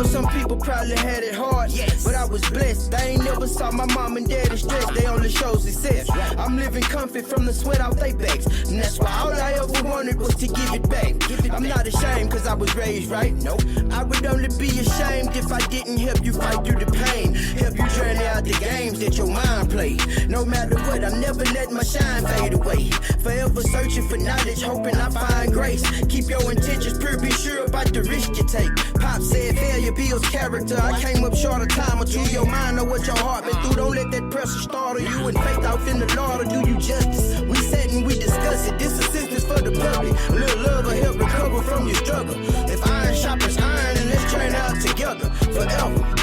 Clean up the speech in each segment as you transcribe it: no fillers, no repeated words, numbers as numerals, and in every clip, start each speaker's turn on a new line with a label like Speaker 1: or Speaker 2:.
Speaker 1: know some people probably had it hard, but I was blessed. They ain't never saw my mom and daddy stressed. They only show success. I'm living comfy from the sweat off they backs, and that's why all I ever wanted was to give it back. I'm not ashamed cause I was raised right. Nope. I would only be ashamed if I didn't help you fight through the pain, help you journey out the games that your mind played. No matter what, I'm never letting my shine fade away. Forever searching for knowledge, hoping I find grace. Keep your intentions pure, be sure about the risk you take. Pop said failure builds character. I came up short a time or two. Your mind know what your heart been through. Don't let that pressure startle you, and faith off in the Lord will do you justice. We sat and we discuss it. This assistance for the public. A little love will help recover from your struggle. If iron sharpens iron, and let's train out together forever.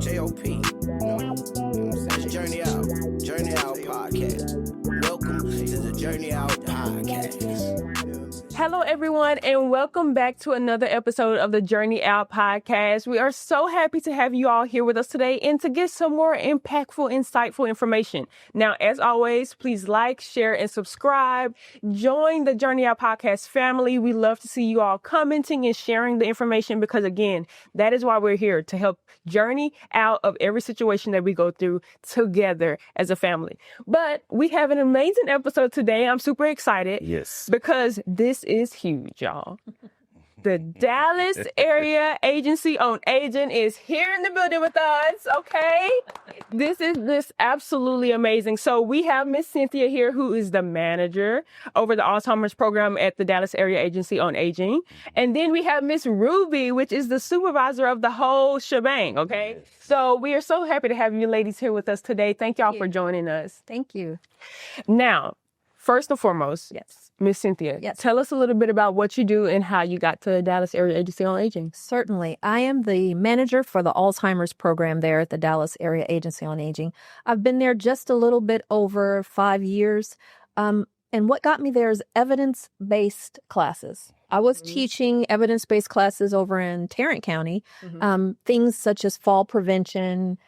Speaker 1: J.O.P. It's Journey Out Podcast. Welcome to the Journey Out Podcast.
Speaker 2: Hello, everyone, and welcome back to another episode of the Journey Out Podcast. We are so happy to have you all here with us today and to get some more impactful, insightful information. Now, as always, please like, share, and subscribe. Join the Journey Out Podcast family. We love to see you all commenting and sharing the information because, again, that is why we're here, to help journey out of every situation that we go through together as a family. But we have an amazing episode today. I'm super excited.
Speaker 3: Yes.
Speaker 2: Because this is huge, y'all. The Dallas Area Agency on Aging is here in the building with us, okay? This is just absolutely amazing. So we have Miss Cynthia here, who is the manager over the Alzheimer's program at the Dallas Area Agency on Aging. And then we have Miss Rubi, which is the supervisor of the whole shebang, okay? Yes. So we are so happy to have you ladies here with us today. Thank y'all for joining us.
Speaker 4: Thank you.
Speaker 2: Now, first and foremost,
Speaker 4: yes,
Speaker 2: Miss Cynthia,
Speaker 4: yes,
Speaker 2: tell us a little bit about what you do and how you got to the Dallas Area Agency on Aging.
Speaker 4: Certainly. I am the manager for the Alzheimer's program there at the Dallas Area Agency on Aging. I've been there just a little bit over 5 years. And what got me there is evidence-based classes. I was teaching evidence-based classes over in Tarrant County, things such as fall prevention,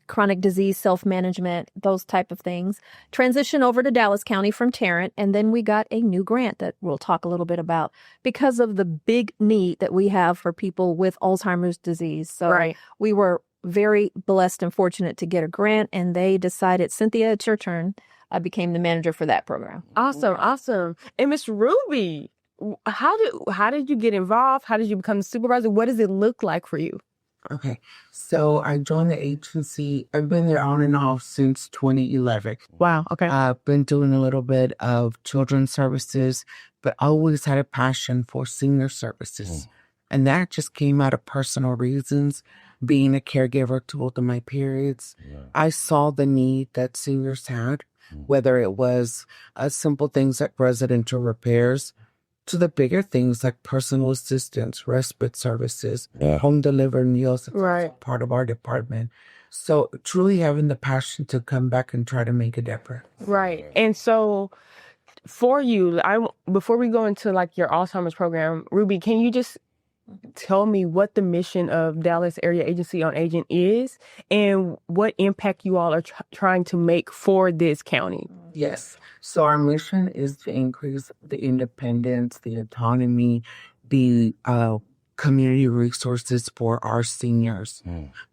Speaker 4: chronic disease self-management, those type of things. Transition over to Dallas County from Tarrant, and then we got a new grant that we'll talk a little bit about because of the big need that we have for people with Alzheimer's disease. So we were very blessed and fortunate to get a grant, and they decided, Cynthia, it's your turn. I became the manager for that program.
Speaker 2: Awesome, awesome. And Miss Rubi, how did you get involved? How did you become the supervisor? What does it look like for you?
Speaker 5: Okay, so I joined the agency. I've been there on and off since 2011.
Speaker 2: Wow, okay.
Speaker 5: I've been doing a little bit of children's services, but I always had a passion for senior services. And that just came out of personal reasons. Being a caregiver to both of my periods, I saw the need that seniors had, whether it was simple things like residential repairs, to the bigger things like personal assistance, respite services, home delivered meals, part of our department. So truly having the passion to come back and try to make a difference.
Speaker 2: Right. And so for you, before we go into like your Alzheimer's program, Rubi, can you just tell me what the mission of Dallas Area Agency on Aging is and what impact you all are trying to make for this county?
Speaker 5: Yes. So our mission is to increase the independence, the autonomy, the community resources for our seniors,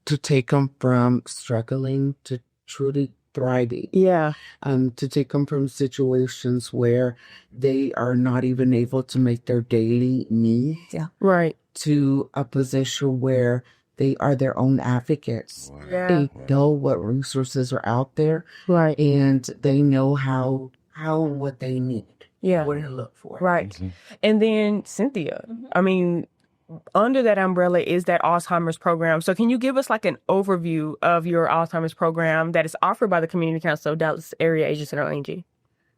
Speaker 5: to take them from struggling to truly thriving.
Speaker 2: Yeah.
Speaker 5: To take them from situations where they are not even able to make their daily needs.
Speaker 4: Yeah.
Speaker 2: Right.
Speaker 5: To a position where they are their own advocates.
Speaker 2: Yeah.
Speaker 5: They know what resources are out there.
Speaker 2: Right.
Speaker 5: And they know how what they need.
Speaker 2: Yeah.
Speaker 5: What to look for.
Speaker 2: Right. And then Cynthia, I mean, under that umbrella is that Alzheimer's program. So can you give us like an overview of your Alzheimer's program that is offered by the Community Council of Dallas Area Agency on Aging?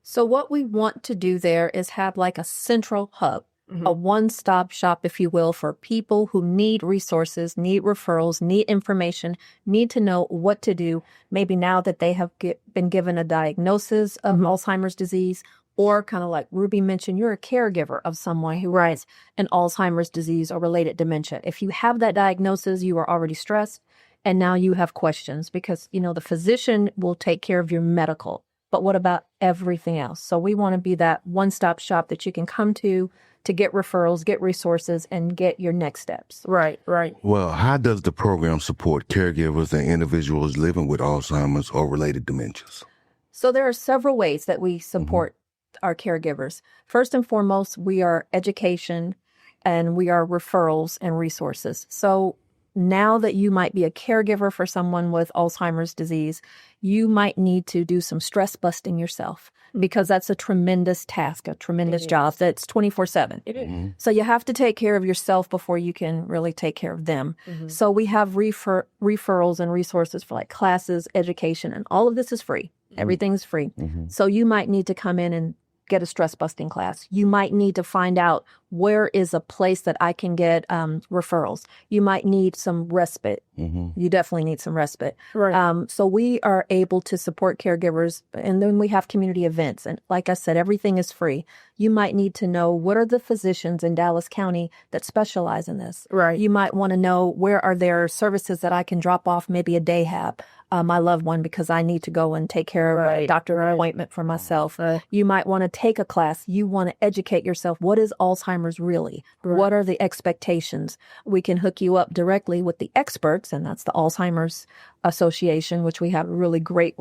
Speaker 4: So what we want to do there is have like a central hub, a one-stop shop, if you will, for people who need resources, need referrals, need information, need to know what to do, maybe now that they have been given a diagnosis of Alzheimer's disease, or kind of like Rubi mentioned, you're a caregiver of someone who has an Alzheimer's disease or related dementia. If you have that diagnosis, you are already stressed, and now you have questions because, you know, the physician will take care of your medical, but what about everything else? So we want to be that one-stop shop that you can come to to get referrals, get resources, and get your next steps.
Speaker 2: Right, right.
Speaker 3: Well, how does the program support caregivers and individuals living with Alzheimer's or related dementias?
Speaker 4: So there are several ways that we support our caregivers. First and foremost, we are education and we are referrals and resources. So now that you might be a caregiver for someone with Alzheimer's disease, you might need to do some stress busting yourself because that's a tremendous task, a tremendous job that's 24/7.
Speaker 2: It is.
Speaker 4: So you have to take care of yourself before you can really take care of them. So we have referrals and resources for like classes, education, and all of this is free. Everything's free. So you might need to come in and get a stress busting class. You might need to find out where is a place that I can get referrals. You might need some respite. You definitely need some respite.
Speaker 2: Right.
Speaker 4: So we are able to support caregivers, and then we have community events. And like I said, everything is free. You might need to know what are the physicians in Dallas County that specialize in this.
Speaker 2: Right.
Speaker 4: You might want to know where are there services that I can drop off maybe a day hab. My loved one because I need to go and take care of a doctor appointment for myself. You might want to take a class. You want to educate yourself. What is Alzheimer's really? What are the expectations? We can hook you up directly with the experts, and that's the Alzheimer's Association, which we have a really great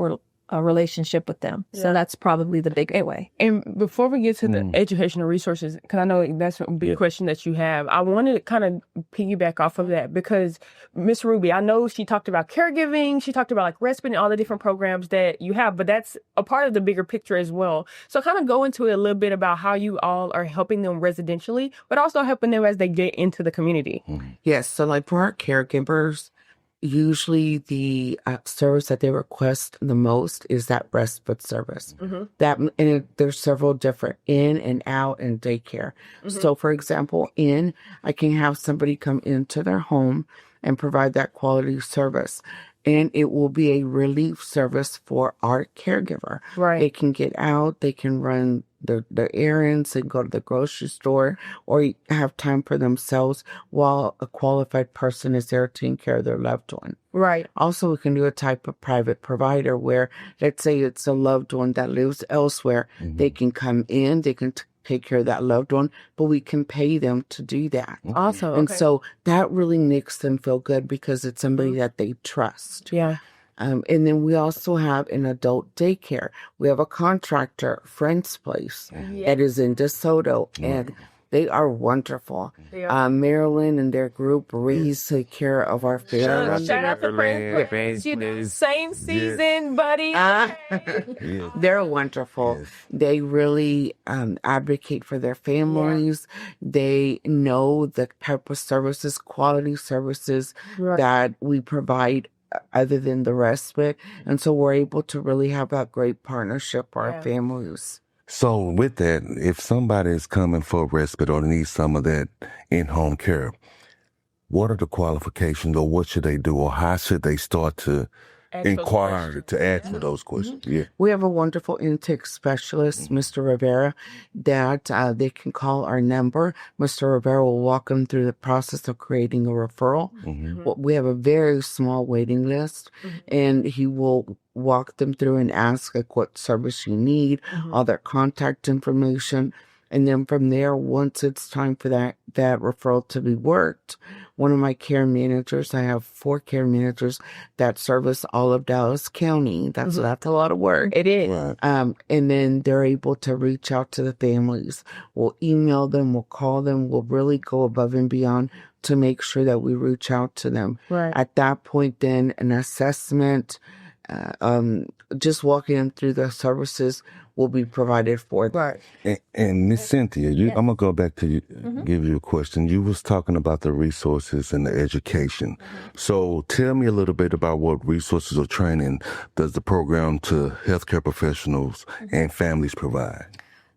Speaker 4: relationship with them. So that's probably the big way.
Speaker 2: And before we get to the educational resources, because I know that's a big question that you have, I wanted to kind of piggyback off of that because Miss Rubi, I know she talked about caregiving, she talked about like respite and all the different programs that you have, but that's a part of the bigger picture as well. So kind of go into it a little bit about how you all are helping them residentially, but also helping them as they get into the community.
Speaker 5: Yes. So like for our caregivers, usually the service that they request the most is that respite service. There's several different in and out and daycare. So for example, I can have somebody come into their home and provide that quality service. And it will be a relief service for our caregiver.
Speaker 2: Right.
Speaker 5: They can get out, they can run their errands and go to the grocery store or have time for themselves while a qualified person is there taking care of their loved one.
Speaker 2: Right.
Speaker 5: Also, we can do a type of private provider where, let's say it's a loved one that lives elsewhere. They can come in, they can take care of that loved one, but we can pay them to do that.
Speaker 2: Awesome.
Speaker 5: And so that really makes them feel good because it's somebody that they trust.
Speaker 2: Yeah.
Speaker 5: And then we also have an adult daycare. We have a contractor, Friend's Place, that is in DeSoto, and they are wonderful. Marilyn and their group really take care of our family.
Speaker 2: Shout out to Friends. Same season, buddy.
Speaker 5: They're wonderful. They really advocate for their families. They know the type of services, quality services that we provide other than the respite. And so we're able to really have that great partnership for our families.
Speaker 3: So with that, if somebody is coming for respite or needs some of that in-home care, what are the qualifications or what should they do or how should they start to inquire to ask for those questions?
Speaker 5: We have a wonderful intake specialist, Mr. Rivera, that they can call our number. Mr. Rivera will walk them through the process of creating a referral. We have a very small waiting list, and he will walk them through and ask like what service you need, all their contact information. And then from there, once it's time for that referral to be worked, one of my care managers, I have 4 care managers that service all of Dallas County. That's a lot of work.
Speaker 2: It is.
Speaker 3: Right.
Speaker 5: And then they're able to reach out to the families. We'll email them, we'll call them, we'll really go above and beyond to make sure that we reach out to them.
Speaker 2: Right.
Speaker 5: At that point, then an assessment, just walking them through the services will be provided for them.
Speaker 2: Right.
Speaker 3: And Miss Cynthia, I'm gonna go back to you, give you a question. You was talking about the resources and the education. So tell me a little bit about what resources or training does the program to healthcare professionals and families provide?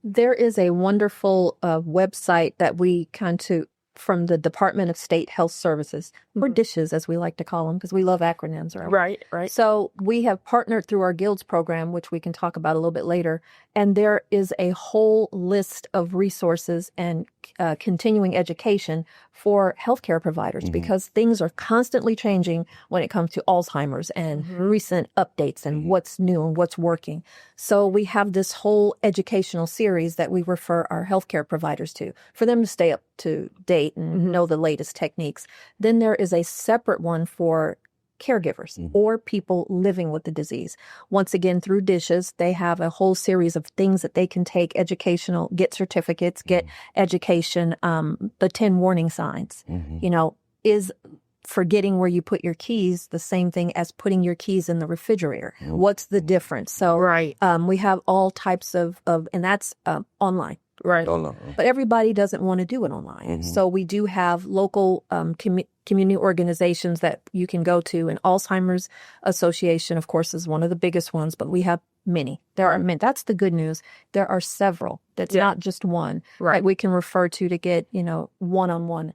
Speaker 4: There is a wonderful website that we kind of from the Department of State Health Services, or DISHES, as we like to call them, because we love acronyms.
Speaker 2: Right.
Speaker 4: So we have partnered through our Guilds program, which we can talk about a little bit later. And there is a whole list of resources and continuing education for healthcare providers because things are constantly changing when it comes to Alzheimer's and recent updates and what's new and what's working. So we have this whole educational series that we refer our healthcare providers to for them to stay up to date and know the latest techniques. Then there is a separate one for caregivers or people living with the disease. Once again, through DISHES, they have a whole series of things that they can take educational, get certificates, get education, the 10 warning signs. You know, is forgetting where you put your keys the same thing as putting your keys in the refrigerator? What's the difference? So we have all types of and that's online.
Speaker 2: Right.
Speaker 3: Oh, no.
Speaker 4: But everybody doesn't want to do it online. So we do have local community organizations that you can go to. And Alzheimer's Association, of course, is one of the biggest ones, but we have many. There are many. That's the good news. There are several. That's not just one. Right. That we can refer to get, you know, one-on-one.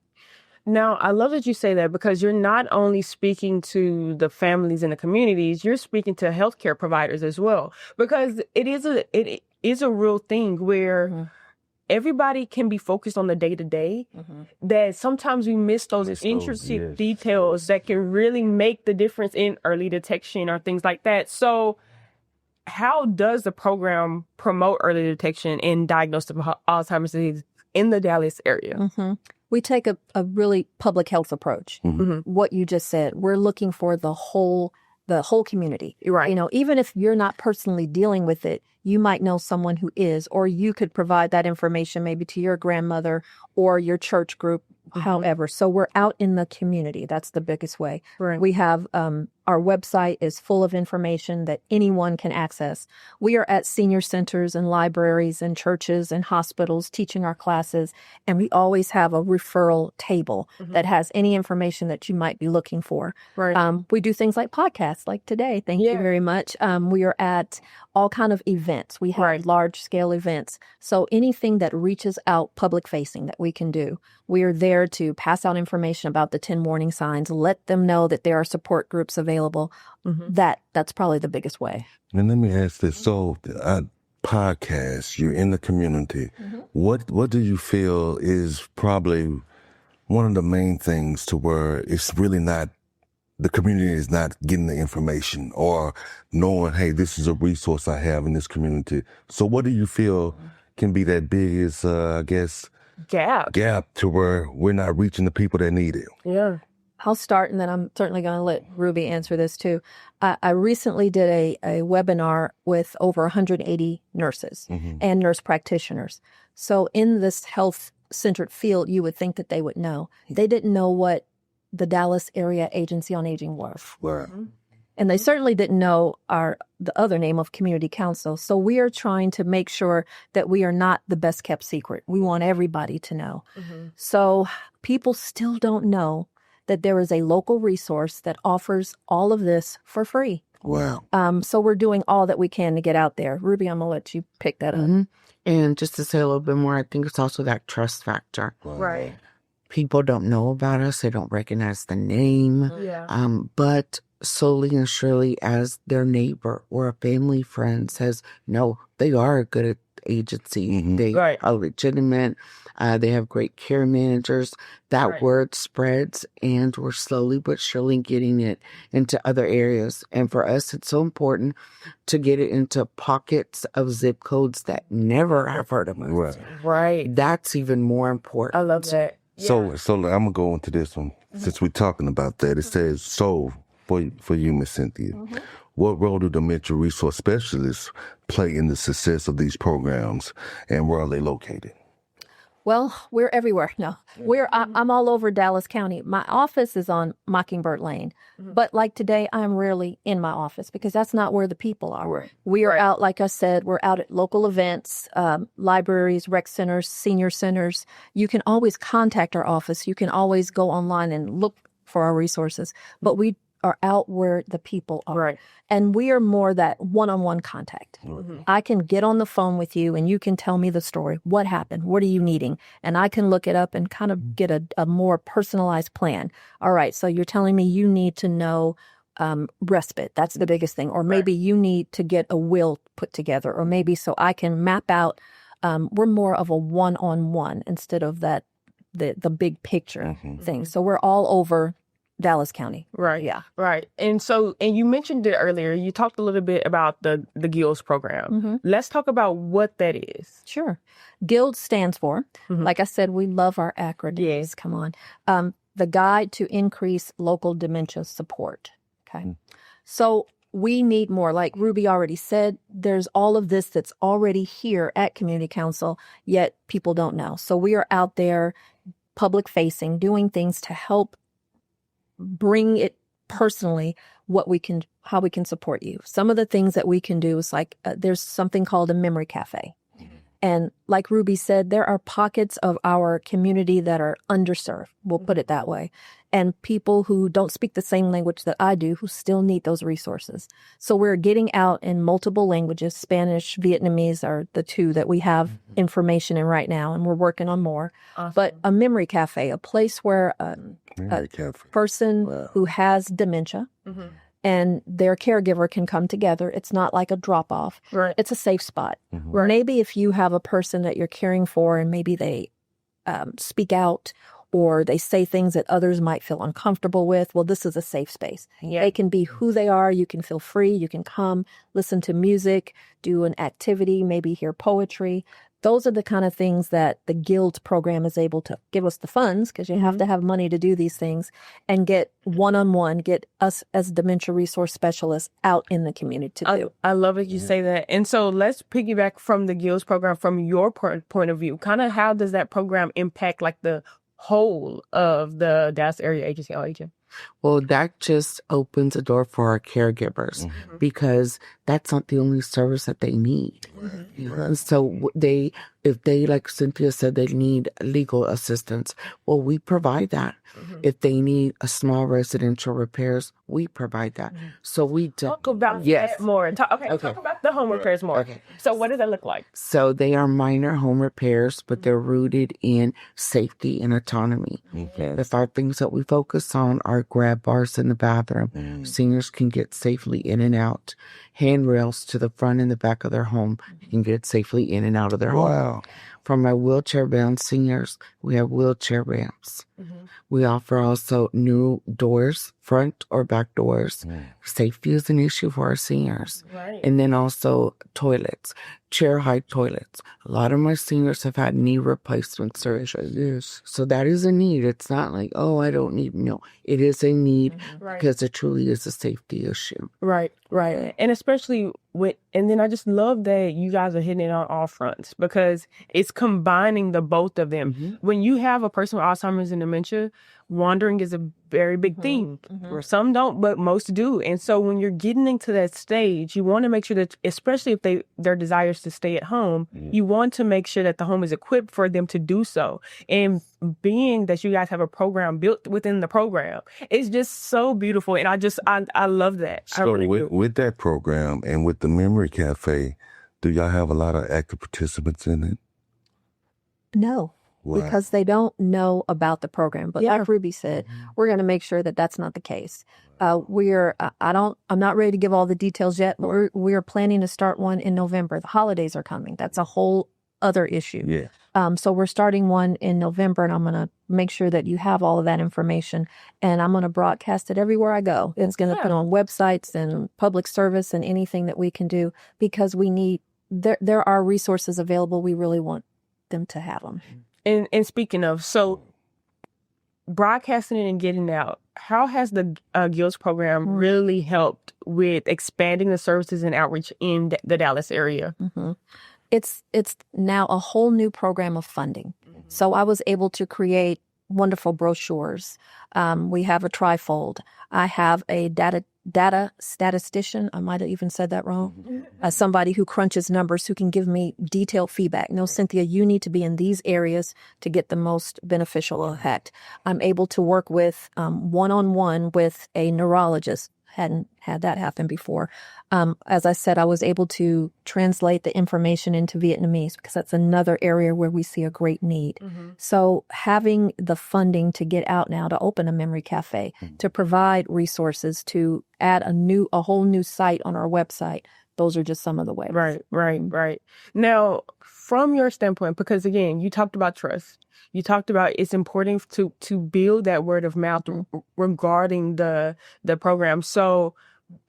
Speaker 2: Now, I love that you say that because you're not only speaking to the families and the communities, you're speaking to healthcare providers as well. Because it is a real thing where everybody can be focused on the day-to-day, that sometimes we miss those intricate details that can really make the difference in early detection or things like that. So how does the program promote early detection and diagnosis of Alzheimer's disease in the Dallas area?
Speaker 4: We take a really public health approach. What you just said, we're looking for the whole community.
Speaker 2: Right.
Speaker 4: You know, even if you're not personally dealing with it, you might know someone who is, or you could provide that information maybe to your grandmother or your church group, however. So we're out in the community. That's the biggest way.
Speaker 2: Right.
Speaker 4: We have our website is full of information that anyone can access. We are at senior centers and libraries and churches and hospitals teaching our classes. And we always have a referral table that has any information that you might be looking for.
Speaker 2: Right.
Speaker 4: We do things like podcasts like today. Thank you very much. We are at all kind of events. We have large scale events. So anything that reaches out public facing that we can do, we are there to pass out information about the 10 warning signs, let them know that there are support groups available. That's probably the biggest way.
Speaker 3: And let me ask this. So podcast, you're in the community. What do you feel is probably one of the main things to where it's really not, the community is not getting the information or knowing, hey, this is a resource I have in this community. So what do you feel can be that biggest, gap to where we're not reaching the people that need it?
Speaker 2: Yeah.
Speaker 4: I'll start, and then I'm certainly going to let Ruby answer this too. I recently did a webinar with over 180 nurses and nurse practitioners. So in this health-centered field, you would think that they would know. They didn't know what the Dallas Area Agency on Aging was. And they certainly didn't know the other name of Community Council. So we are trying to make sure that we are not the best kept secret. We want everybody to know. So people still don't know that there is a local resource that offers all of this for free.
Speaker 3: Wow.
Speaker 4: So we're doing all that we can to get out there. Ruby, I'm going to let you pick that up.
Speaker 5: And just to say a little bit more, I think it's also that trust factor.
Speaker 2: Right.
Speaker 5: People don't know about us. They don't recognize the name. But slowly and surely, as their neighbor or a family friend says, no, they are a good agency. They are legitimate. They have great care managers. That word spreads, and we're slowly but surely getting it into other areas. And for us, it's so important to get it into pockets of zip codes that never have heard of us.
Speaker 2: Right.
Speaker 5: That's even more important.
Speaker 2: I love that.
Speaker 3: So I'm going to go into this one. Since we're talking about that, it says, so for you, Miss Cynthia, what role do dementia resource specialists play in the success of these programs, and where are they located?
Speaker 4: Well, we're everywhere. No, I'm all over Dallas County. My office is on Mockingbird Lane, but like today, I'm rarely in my office because that's not where the people are. We are out, like I said, we're out at local events, libraries, rec centers, senior centers. You can always contact our office. You can always go online and look for our resources, but we are out where the people are.
Speaker 2: Right.
Speaker 4: And we are more that one-on-one contact. I can get on the phone with you and you can tell me the story. What happened? What are you needing? And I can look it up and kind of get a more personalized plan. All right, so you're telling me you need to know respite. That's the biggest thing. Or maybe you need to get a will put together. Or maybe so I can map out. We're more of a one-on-one instead of that the big picture thing. So we're all over Dallas County.
Speaker 2: Right.
Speaker 4: Yeah.
Speaker 2: Right. And you mentioned it earlier. You talked a little bit about the GILS program. Let's talk about what that is.
Speaker 4: Sure. GILD stands for, like I said, we love our acronyms.
Speaker 2: Yes.
Speaker 4: Come on. The Guide to Increase Local Dementia Support. Okay. So we need more. Like Ruby already said, there's all of this that's already here at Community Council, yet people don't know. So we are out there public facing, doing things to help bring it personally how we can support you. Some of the things that we can do is like there's something called a memory cafe. And like Ruby said, there are pockets of our community that are underserved. We'll put it that way. And people who don't speak the same language that I do who still need those resources. So we're getting out in multiple languages. Spanish, Vietnamese are the two that we have information in right now, and we're working on more.
Speaker 2: Awesome.
Speaker 4: But a memory cafe, a place where a person who has dementia and their caregiver can come together. It's not like a drop-off.
Speaker 2: Right.
Speaker 4: It's a safe spot. Right. Maybe if you have a person that you're caring for and maybe they speak out or they say things that others might feel uncomfortable with, well, this is a safe space.
Speaker 2: Yeah.
Speaker 4: They can be who they are. You can feel free. You can come, listen to music, do an activity, maybe hear poetry. Those are the kind of things that the Guild program is able to give us the funds, because you have to have money to do these things, and get one-on-one, get us as dementia resource specialists out in the community to do.
Speaker 2: I love it you say that. And so let's piggyback from the Guilds program from your point of view. Kind of how does that program impact like the whole of the Dallas Area Agency on Aging?
Speaker 5: Well, that just opens a door for our caregivers because that's not the only service that they need. So if they, like Cynthia said, they need legal assistance, well, we provide that. If they need a small residential repairs, we provide that. So we
Speaker 2: talk about that more. Talk about the home repairs more. Okay. So what does that look like?
Speaker 5: So they are minor home repairs, but they're rooted in safety and autonomy. The 5 things that we focus on are grab bars in the bathroom. Seniors can get safely in and out. Handrails to the front and the back of their home. You can get safely in and out of their home. For my wheelchair-bound seniors, we have wheelchair ramps. We offer also new doors, front or back doors. Safety is an issue for our seniors. And then also toilets, chair-high toilets. A lot of my seniors have had knee replacement surgery. So that is a need. It's not like, oh, I don't need. No, it is a need because it truly is a safety issue.
Speaker 2: Right. And especially and then I just love that you guys are hitting it on all fronts because it's combining the both of them. When you have a person with Alzheimer's and dementia, wandering is a very big thing. Where some don't, but most do. And so when you're getting into that stage, you want to make sure that, especially if their desires to stay at home, you want to make sure that the home is equipped for them to do so. And being that you guys have a program built within the program, it's just so beautiful. And I love that.
Speaker 3: So with that program and with the Memory Cafe, do y'all have a lot of active participants in it?
Speaker 4: No. Because they don't know about the program. But like Ruby said, we're going to make sure that that's not the case. I'm not ready to give all the details yet, but we're planning to start one in November. The holidays are coming. That's a whole other issue. So we're starting one in November, and I'm going to make sure that you have all of that information, and I'm going to broadcast it everywhere I go. It's going to put on websites and public service and anything that we can do, because we need, there are resources available. We really want them to have them.
Speaker 2: And speaking of, so broadcasting it and getting out, how has the Guilds program really helped with expanding the services and outreach in the Dallas area? It's
Speaker 4: now a whole new program of funding. So I was able to create wonderful brochures. We have a trifold. I have a data statistician. I might have even said that wrong. Somebody who crunches numbers, who can give me detailed feedback. No, Cynthia, you need to be in these areas to get the most beneficial effect. I'm able to work with one-on-one with a neurologist. Hadn't had that happen before. As I said, I was able to translate the information into Vietnamese because that's another area where we see a great need. So having the funding to get out now to open a memory cafe, to provide resources, to add a whole new site on our website, those are just some of the ways.
Speaker 2: Right. Now, from your standpoint, because again, you talked about trust. You talked about it's important to build that word of mouth regarding the program. So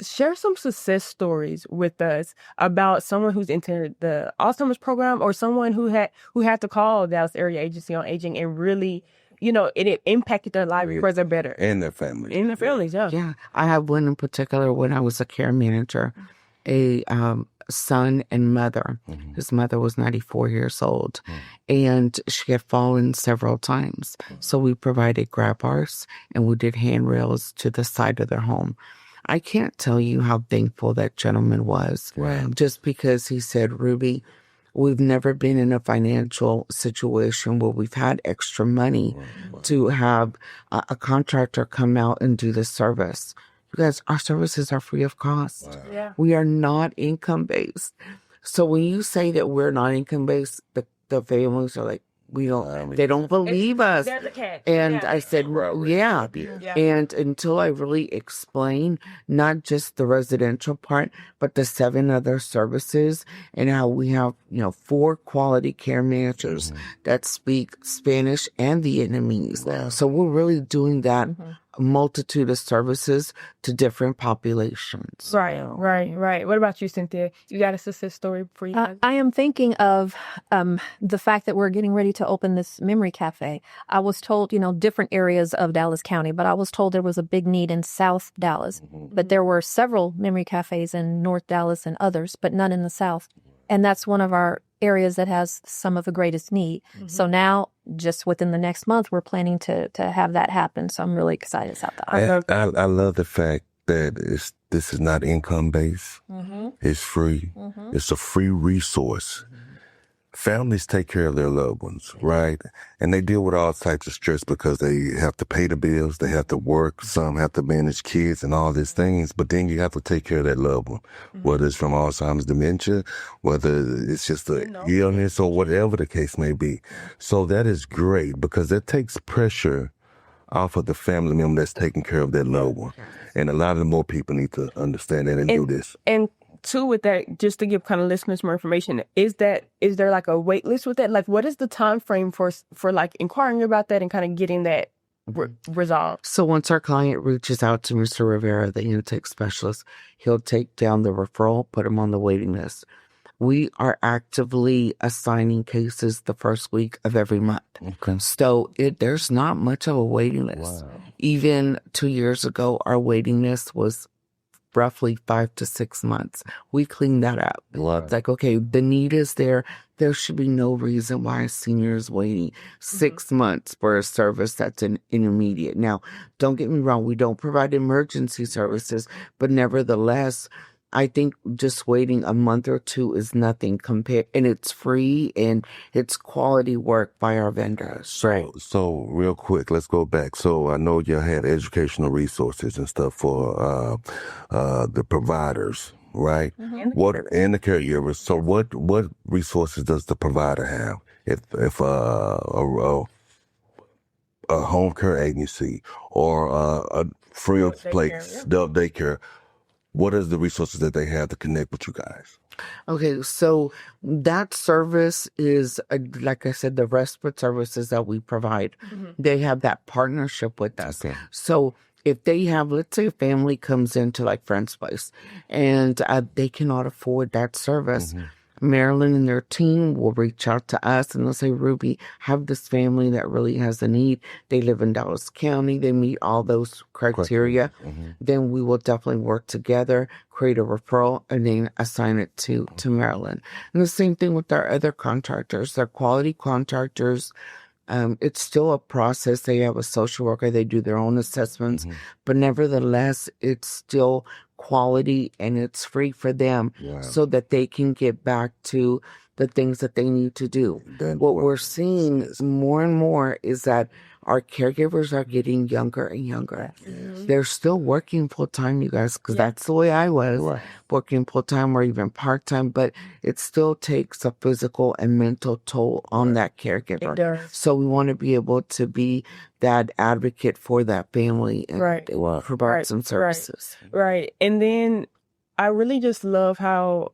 Speaker 2: share some success stories with us about someone who's entered the Alzheimer's program or someone who had to call Dallas Area Agency on Aging and really, it impacted their life for the better.
Speaker 3: And their families.
Speaker 2: And their families, yeah.
Speaker 5: Yeah. I have one in particular when I was a care manager, a son and mother. His mother was 94 years old, and she had fallen several times. So we provided grab bars, and we did handrails to the side of their home. I can't tell you how thankful that gentleman was.
Speaker 3: Wow.
Speaker 5: Just because he said, Ruby, we've never been in a financial situation where we've had extra money to have a contractor come out and do the service. You guys, our services are free of cost.
Speaker 3: Wow.
Speaker 2: Yeah.
Speaker 5: We are not income-based. So when you say that we're not income-based, the families are like, they don't believe us.
Speaker 2: There's a catch.
Speaker 5: And
Speaker 2: Yeah.
Speaker 5: I said, yeah.
Speaker 2: Yeah.
Speaker 5: And until I really explain not just the residential part, but the 7 other services and how we have, 4 quality care managers that speak Spanish and Vietnamese.
Speaker 3: Wow.
Speaker 5: So we're really doing that multitude of services to different populations.
Speaker 2: Right. What about you, Cynthia? You got a success story for you guys?
Speaker 4: I am thinking of the fact that we're getting ready to open this memory cafe. I was told, different areas of Dallas County, but I was told there was a big need in South Dallas. But there were several memory cafes in North Dallas and others, but none in the South. And that's one of our areas that has some of the greatest need. So now, just within the next month, we're planning to have that happen. So I'm really excited about that.
Speaker 3: I love the fact that this is not income-based. It's free. It's a free resource. Families take care of their loved ones, right? And they deal with all types of stress because they have to pay the bills, they have to work, some have to manage kids and all these things, but then you have to take care of that loved one, whether it's from Alzheimer's dementia, whether it's just an illness or whatever the case may be. So that is great because that takes pressure off of the family member that's taking care of their loved one. And a lot of more people need to understand that and do this.
Speaker 2: And too, with that, just to give kind of listeners more information, is there like a wait list with that? Like, what is the time frame for like inquiring about that and kind of getting that resolved?
Speaker 5: So once our client reaches out to Mr. Rivera, the intake specialist, he'll take down the referral, put him on the waiting list. We are actively assigning cases the first week of every month.
Speaker 3: Okay.
Speaker 5: So there's not much of a waiting list.
Speaker 3: Wow.
Speaker 5: Even 2 years ago, our waiting list was roughly 5 to 6 months. We cleaned that up.
Speaker 3: Wow.
Speaker 5: It's like, okay, the need is there. There should be no reason why a senior is waiting 6 months for a service that's an intermediate. Now, don't get me wrong. We don't provide emergency services, but nevertheless, I think just waiting a month or two is nothing compared, and it's free and it's quality work by our vendors.
Speaker 3: So real quick, let's go back. So I know you had educational resources and stuff for the providers, right? And the caregivers. So what resources does the provider have? If a home care agency or a free place, adult daycare. What is the resources that they have to connect with you guys?
Speaker 5: Okay, so that service is, like I said, the respite services that we provide. They have that partnership with us.
Speaker 3: Okay.
Speaker 5: So if they have, let's say a family comes into like Friend's Place and they cannot afford that service, Marilyn and their team will reach out to us and they'll say, Ruby, have this family that really has a need. They live in Dallas County. They meet all those criteria. Then we will definitely work together, create a referral, and then assign it to Marilyn. And the same thing with our other contractors. They're quality contractors. It's still a process. They have a social worker. They do their own assessments. But nevertheless, it's still quality and it's free for them so that they can get back to the things that they need to do. What we're seeing more and more is that our caregivers are getting younger and younger. They're still working full-time, you guys, because that's the way I was, working full-time or even part-time, but it still takes a physical and mental toll on that caregiver.
Speaker 2: It does.
Speaker 5: So we want to be able to be that advocate for that family and provide some services.
Speaker 2: Right. And then I really just love how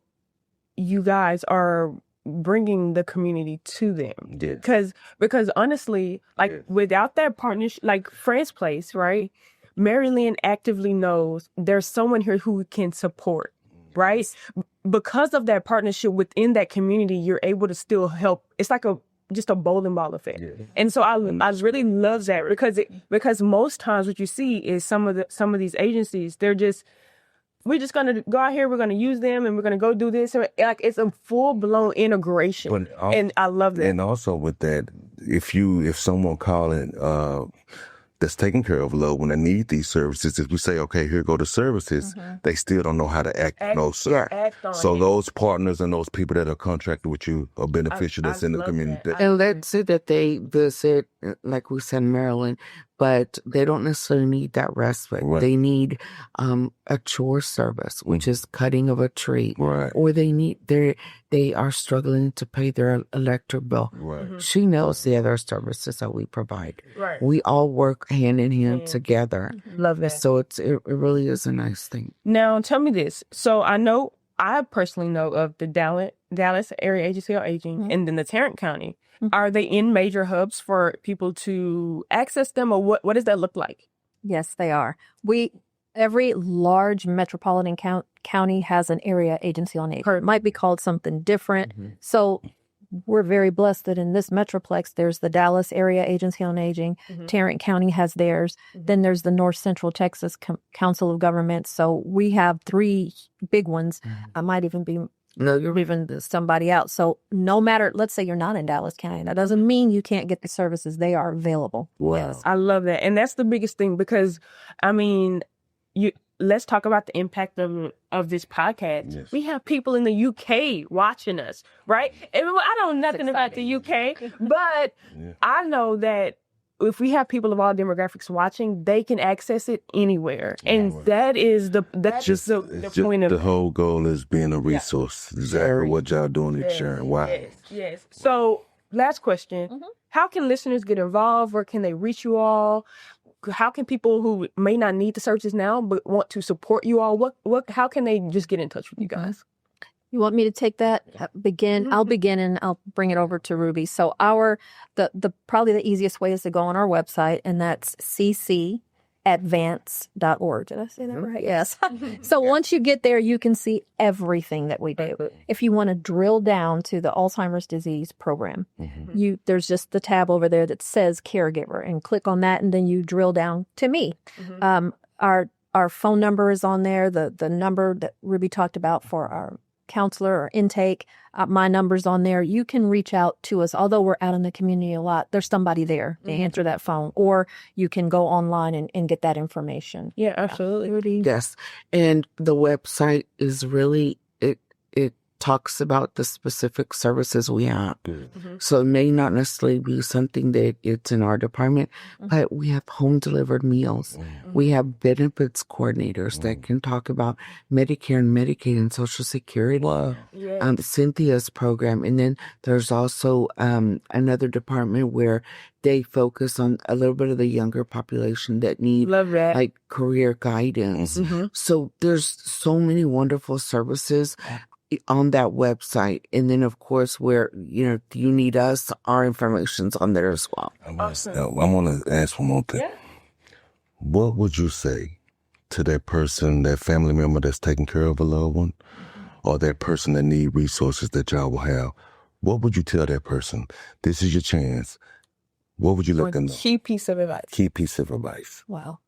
Speaker 2: you guys are bringing the community to them. Because honestly, like without that partnership, like Fran's Place, right? Mary Lynn actively knows there's someone here who can support, right? Because of that partnership within that community, you're able to still help. It's like just a bowling ball effect. And so I really love that because most times what you see is some of these agencies, we're just going to go out here, we're going to use them, and we're going to go do this. Like, it's a full-blown integration, and I love that.
Speaker 3: And also with that, if someone calling that's taking care of a loved one that need these services, if we say, okay, here go the services, they still don't know how to act on those services. So those partners and those people that are contracted with you are beneficial that's in the community.
Speaker 5: And let's say that they visit, like we said, Maryland, but they don't necessarily need that respite. They need a chore service, which is cutting of a tree. Or they are struggling to pay their electric bill. She knows the other services that we provide. We all work hand in hand together.
Speaker 2: Love that.
Speaker 5: So it really is a nice thing.
Speaker 2: Now, tell me this. So I personally know of the Dallas Area Agency on Aging and then the Tarrant County. Are they in major hubs for people to access them, or what does that look like?
Speaker 4: Yes, they are. Every large metropolitan county has an area agency on aging. It might be called something different. So we're very blessed that in this metroplex, there's the Dallas Area Agency on Aging. Tarrant County has theirs. Then there's the North Central Texas Council of Governments. So we have 3 big ones. I might even be leaving somebody out. So no matter, let's say you're not in Dallas County, that doesn't mean you can't get the services. They are available.
Speaker 2: Yes, I love that. And that's the biggest thing because, I mean, let's talk about the impact of this podcast. We have people in the UK watching us, right? And I don't know nothing about the UK, but I know that if we have people of all demographics watching, they can access it anywhere. And that's just the point of
Speaker 3: the whole goal is being a resource. Exactly what y'all doing and sharing. Wow.
Speaker 2: Yes. So last question. How can listeners get involved, or can they reach you all? How can people who may not need the services now but want to support you all, how can they just get in touch with you guys?
Speaker 4: You want me to take that? I'll begin and I'll bring it over to Ruby. So the probably the easiest way is to go on our website, and that's ccadvance.org. Did I say that right? Yes. So once you get there, you can see everything that we do. If you want to drill down to the Alzheimer's disease program, there's just the tab over there that says caregiver, and click on that, and then you drill down to me. Our phone number is on there, the number that Ruby talked about for our counselor or intake. My number's on there. You can reach out to us. Although we're out in the community a lot, there's somebody there to answer that phone, or you can go online and get that information.
Speaker 2: Yeah, absolutely.
Speaker 5: Yes. And the website is really, it talks about the specific services we have. So it may not necessarily be something that it's in our department, but we have home delivered meals. We have benefits coordinators that can talk about Medicare and Medicaid and Social Security. Cynthia's program. And then there's also another department where they focus on a little bit of the younger population that need like career guidance. So there's so many wonderful services on that website. And then of course where you need us, our information's on there as well.
Speaker 3: I want to ask one more thing. What would you say to that person, that family member that's taking care of a loved one, or that person that need resources that y'all will have? What would you tell that person? This is your chance. What would you let them know?
Speaker 2: Key piece of advice.
Speaker 3: Key piece of advice.
Speaker 4: Wow.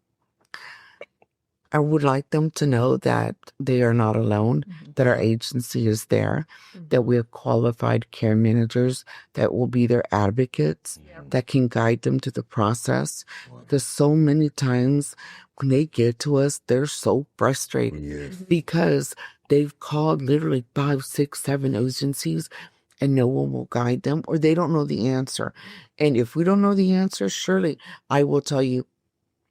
Speaker 5: I would like them to know that they are not alone, that our agency is there, that we have qualified care managers that will be their advocates, that can guide them to the process. Because so many times when they get to us, they're so frustrated because they've called literally 5, 6, 7 agencies and no one will guide them, or they don't know the answer. And if we don't know the answer, surely I will tell you,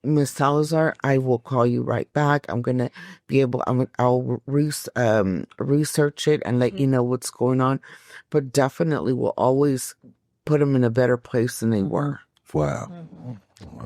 Speaker 5: Miss Salazar, I will call you right back. I'm going to be able, I'll research it and let you know what's going on. But definitely will always put them in a better place than they were.
Speaker 3: Wow.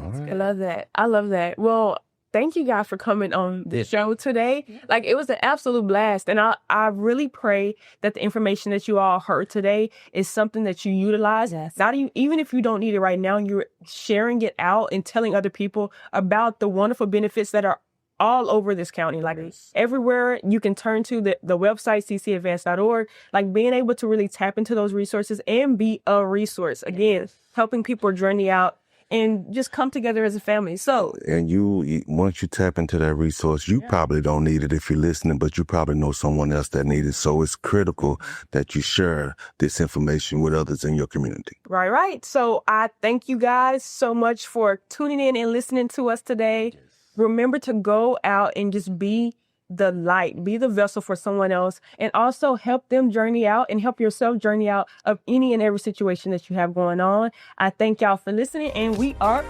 Speaker 2: I love that. I love that. Well, thank you guys for coming on the show today. Like, it was an absolute blast. And I really pray that the information that you all heard today is something that you utilize.
Speaker 4: Yes.
Speaker 2: Not even if you don't need it right now, you're sharing it out and telling other people about the wonderful benefits that are all over this county. Like, everywhere you can turn to the website, ccadvance.org, like being able to really tap into those resources and be a resource. Again, helping people journey out and just come together as a family. So,
Speaker 3: and you once you tap into that resource, you probably don't need it if you're listening, but you probably know someone else that needs it. So it's critical that you share this information with others in your community.
Speaker 2: Right. So I thank you guys so much for tuning in and listening to us today. Remember to go out and just be the light, be the vessel for someone else, and also help them journey out and help yourself journey out of any and every situation that you have going on. I thank y'all for listening, and we are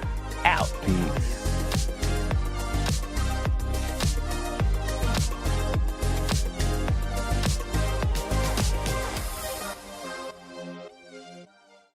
Speaker 2: out.
Speaker 3: Peace.